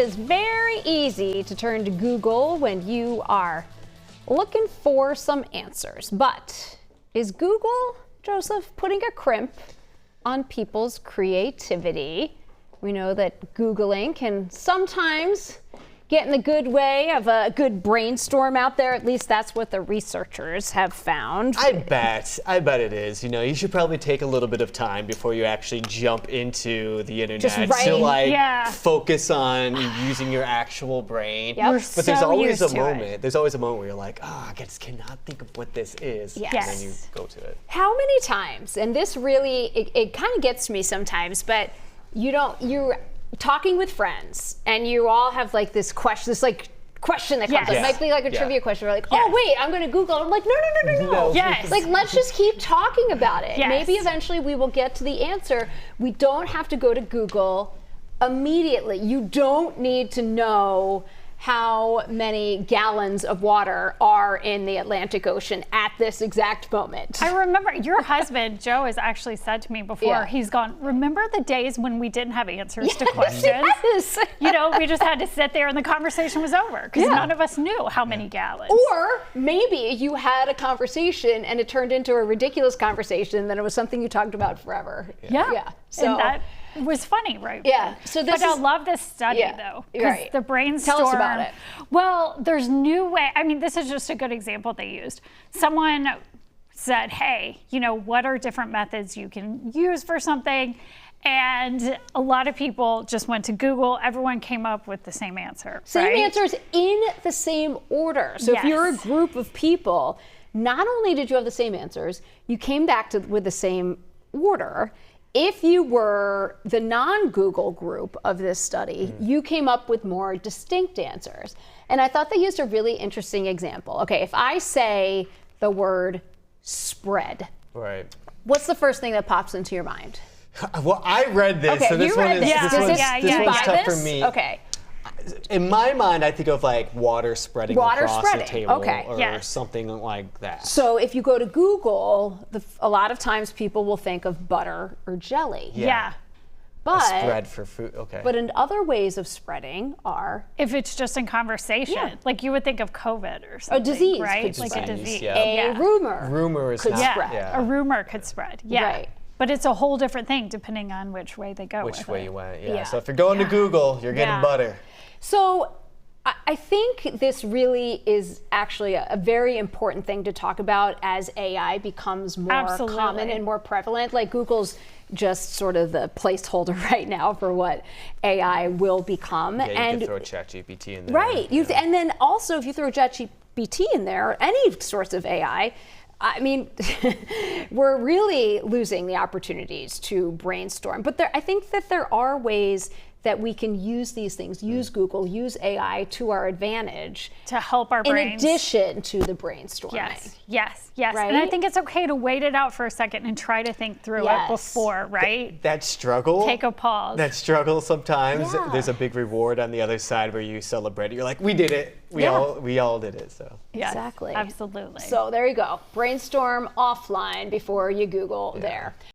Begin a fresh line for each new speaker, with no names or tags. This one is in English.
is very easy to turn to Google when you are looking for some answers. But is Google, Joseph, putting a crimp on people's creativity? We know that Googling can sometimes get in the good way of a good brainstorm out there. At least that's what the researchers have found.
I bet it is. You know, you should probably take a little bit of time before you actually jump into the internet to focus on using your actual brain.
Yep.
But there's always a moment. There's always a moment where you're like, I just cannot think of what this is.
Yes.
And then you go to it.
How many times, and this really, it kind of gets me sometimes, but you're talking with friends and you all have like this question that comes up. It might be like a trivia question. We're like, oh wait, I'm going to Google. I'm like, no.
Yes.
Like, let's just keep talking about it.
Yes.
Maybe eventually we will get to the answer. We don't have to go to Google immediately. You don't need to know how many gallons of water are in the Atlantic Ocean at this exact moment.
I remember your husband, Joe, has actually said to me before, he's gone, remember the days when we didn't have answers to questions?
Yes.
You know, we just had to sit there and the conversation was over because none of us knew how many gallons.
Or maybe you had a conversation and it turned into a ridiculous conversation and then it was something you talked about forever.
Yeah.
So
and that was funny, right?
Yeah. So this
but I love this study though. Because the brainstorm.
Tell us about it.
Well, there's new way. I mean, this is just a good example they used. Someone said, hey, you know, what are different methods you can use for something? And a lot of people just went to Google. Everyone came up with the same answer.
Same answers in the same order. So if you're a group of people, not only did you have the same answers, you came back with the same order. If you were the non-Google group of this study, you came up with more distinct answers. And I thought they used a really interesting example. Okay, if I say the word spread, what's the first thing that pops into your mind?
Well, I read this, so this one is tough for me.
Okay.
In my mind, I think of like water spreading across the table or something like that.
So if you go to Google, a lot of times people will think of butter or jelly. But
a spread for food.
But in other ways of spreading are
if it's just in conversation, like you would think of COVID or something,
a disease,
right? Like a disease.
A rumor
could
spread.
A rumor could spread. But it's a whole different thing depending on which way they go.
Which way you went. So if you're going to Google, you're getting butter.
So I think this really is actually a very important thing to talk about as AI becomes more common and more prevalent. Like Google's just sort of the placeholder right now for what AI will become.
Yeah, you can throw ChatGPT in there.
Right. And then also if you throw ChatGPT in there, or any source of AI, I mean, we're really losing the opportunities to brainstorm. But I think that there are ways that we can use these things, use Google, use AI to our advantage.
To help our brains.
In addition to the brainstorming.
Yes.
Right?
And I think it's okay to wait it out for a second and try to think through it before, right?
That struggle.
Take a pause.
That struggle sometimes, there's a big reward on the other side where you celebrate it. You're like, we did it. We all did it, so.
Yes,
exactly.
Absolutely.
So there you go. Brainstorm offline before you Google there.